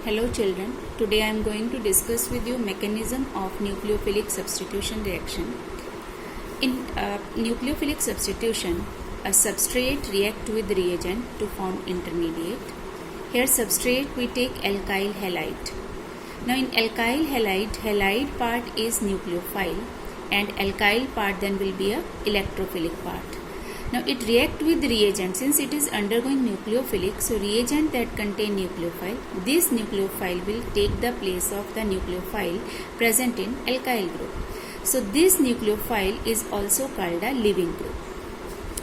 Hello children, today I am going to discuss with you mechanism of nucleophilic substitution reaction. In nucleophilic substitution, a substrate react with reagent to form intermediate. Here substrate we take alkyl halide. Now in alkyl halide, halide part is nucleophile and alkyl part then will be a electrophilic part. Now it react with reagent since it is undergoing nucleophilic. So reagent that contain nucleophile, this nucleophile will take the place of the nucleophile present in alkyl group. So this nucleophile is also called a leaving group.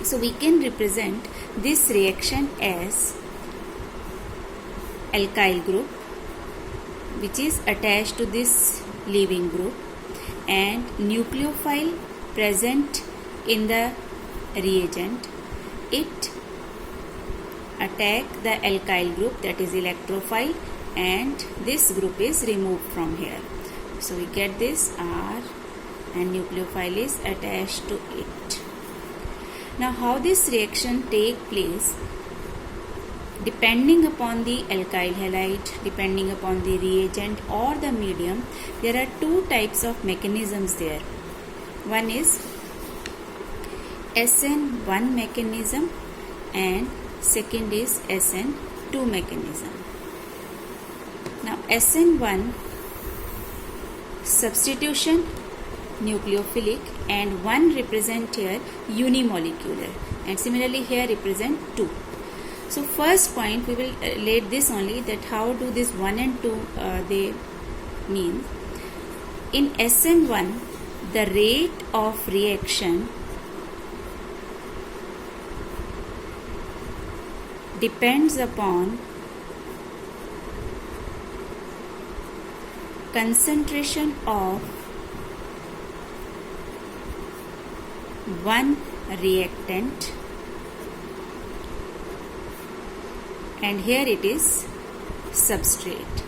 So we can represent this reaction as alkyl group which is attached to this leaving group and nucleophile present in the reagent, it attack the alkyl group, that is electrophile, and this group is removed from here. So we get this R and nucleophile is attached to it. Now how this reaction take place? Depending upon the alkyl halide, depending upon the reagent or the medium, there are two types of mechanisms there. One is SN1 mechanism and second is SN2 mechanism. Now SN1 substitution nucleophilic and one represent here unimolecular and similarly here represent 2. So first point we will relate this only, that how do this 1 and 2 they mean. In SN1 the rate of reaction depends upon concentration of one reactant, and here it is substrate.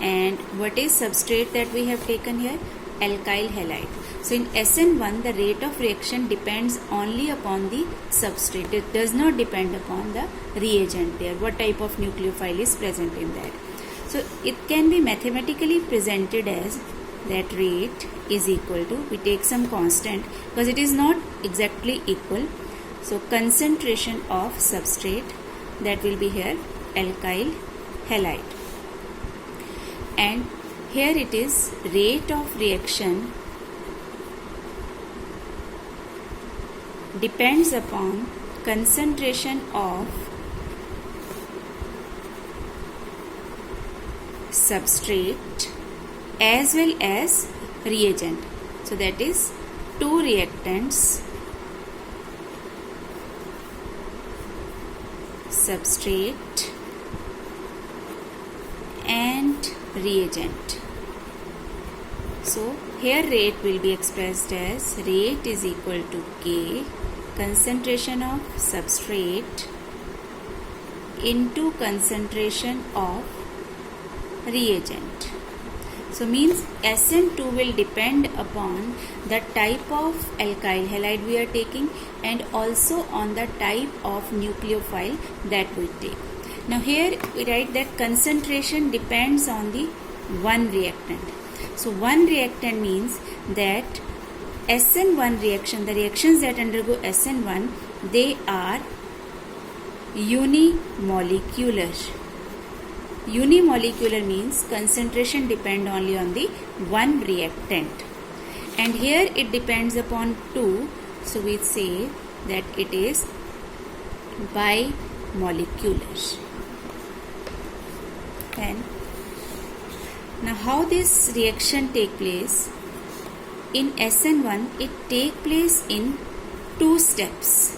And what is substrate that we have taken here? Alkyl halide. So in SN1 the rate of reaction depends only upon the substrate. It does not depend upon the reagent there, what type of nucleophile is present in that. So it can be mathematically presented as that rate is equal to, we take some constant because it is not exactly equal. So concentration of substrate, that will be here alkyl halide, and here it is rate of reaction depends upon concentration of substrate as well as reagent. So that is two reactants, substrate and reagent. So here rate will be expressed as rate is equal to K, concentration of substrate into concentration of reagent. So means SN2 will depend upon the type of alkyl halide we are taking and also on the type of nucleophile that we take. Now here we write that concentration depends on the one reactant. So one reactant means that SN1 reaction, the reactions that undergo SN1, they are unimolecular. Unimolecular means concentration depend only on the one reactant. And here it depends upon 2. So we say that it is bimolecular. And now how this reaction take place? In SN1 it take place in 2 steps.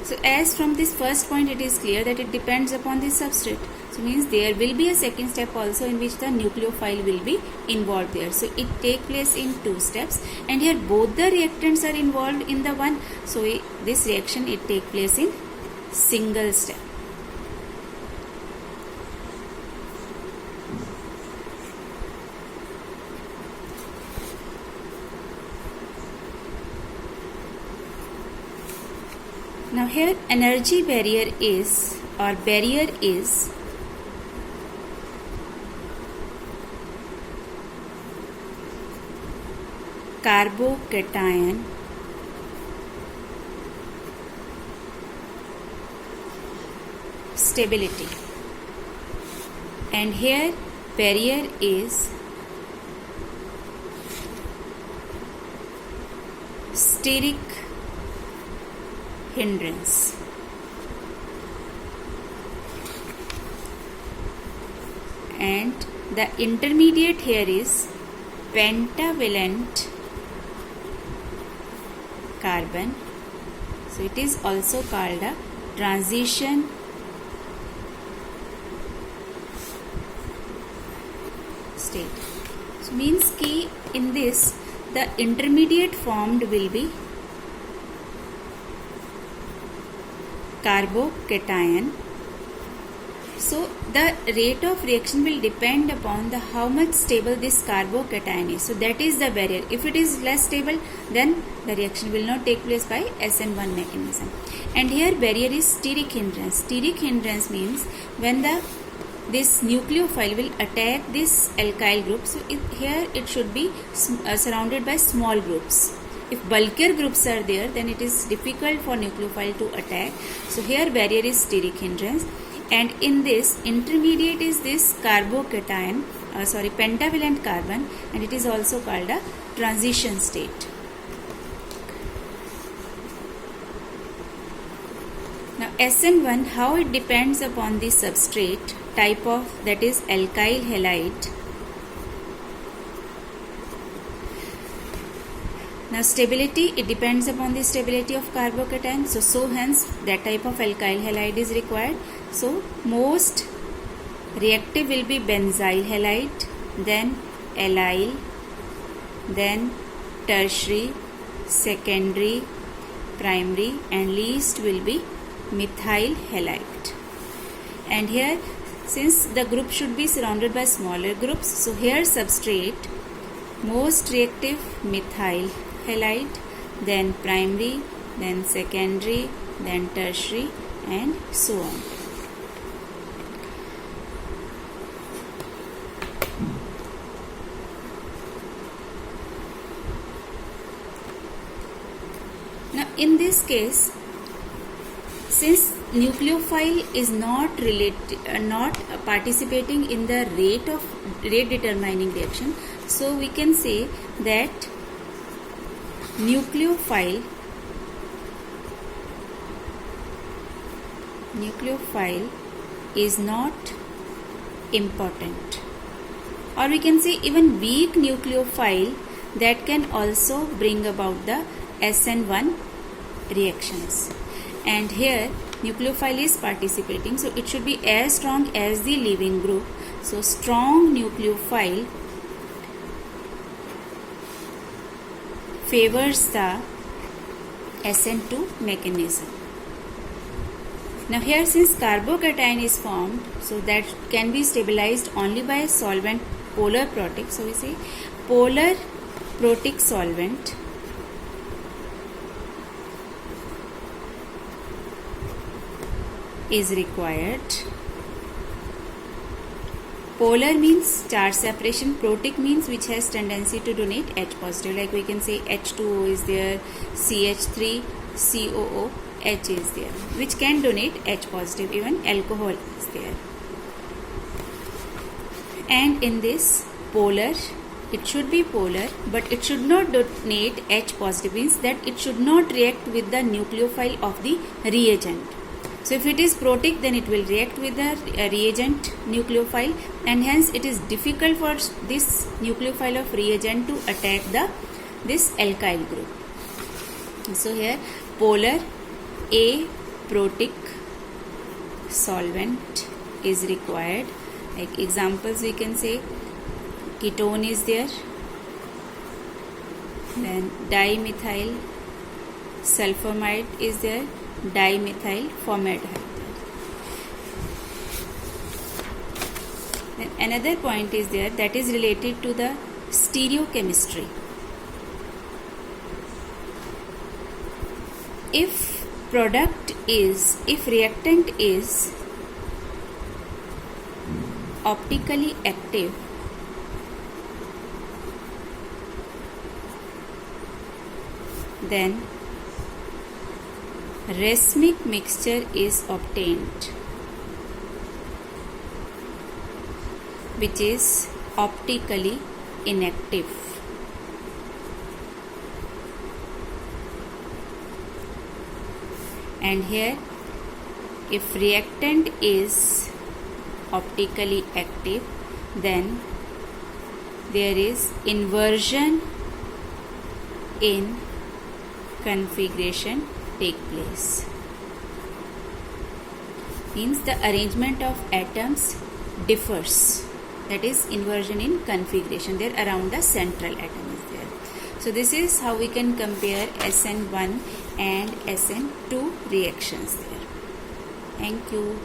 So as from this first point it is clear that it depends upon the substrate. So means there will be a second step also in which the nucleophile will be involved there. So it take place in 2 steps and here both the reactants are involved in the one. So this reaction it take place in single step. Now here energy barrier is carbocation stability, and here barrier is steric hindrance. And the intermediate here is pentavalent carbon, so it is also called a transition state. So means ki in this the intermediate formed will be carbocation. So the rate of reaction will depend upon the how much stable this carbocation is. So that is the barrier. If it is less stable, then the reaction will not take place by SN1 mechanism. And here barrier is steric hindrance. Steric hindrance means when this nucleophile will attack this alkyl group. So here it should be surrounded by small groups. If bulkier groups are there, then it is difficult for nucleophile to attack. So here barrier is steric hindrance. And in this intermediate is this pentavalent carbon, and it is also called a transition state. Now SN1, how it depends upon the substrate type of, that is alkyl halide. Now stability, it depends upon the stability of carbocation. So hence that type of alkyl halide is required. So most reactive will be benzyl halide, then allyl, then tertiary, secondary, primary, and least will be methyl halide. And here since the group should be surrounded by smaller groups, so here substrate most reactive methyl halide, then primary, then secondary, then tertiary, and so on. Now in this case, since nucleophile is not participating in the rate determining reaction, so we can say that nucleophile is not important, or we can say even weak nucleophile that can also bring about the SN1 reactions. And here nucleophile is participating, so it should be as strong as the leaving group. So strong nucleophile favors the SN2 mechanism. Now here since carbocation is formed, so that can be stabilized only by solvent polar protic. So we say polar protic solvent is required. Polar means charge separation, protic means which has tendency to donate H positive, like we can say H2O is there, CH3, COO, H is there, which can donate H positive, even alcohol is there. And in this polar, it should be polar, but it should not donate H positive, means that it should not react with the nucleophile of the reagent. So if it is protic, then it will react with the reagent nucleophile, and hence it is difficult for this nucleophile of reagent to attack this alkyl group. So here polar aprotic solvent is required. Like examples we can say ketone is there, then dimethyl sulfonamide is there, dimethyl formaldehyde. Then another point is there that is related to the stereochemistry. If product is, if reactant is optically active, then racemic mixture is obtained, which is optically inactive. And here, if reactant is optically active, then there is inversion in configuration take place. Means the arrangement of atoms differs. That is inversion in configuration. There around the central atom is there. So this is how we can compare SN1 and SN2 reactions there. Thank you.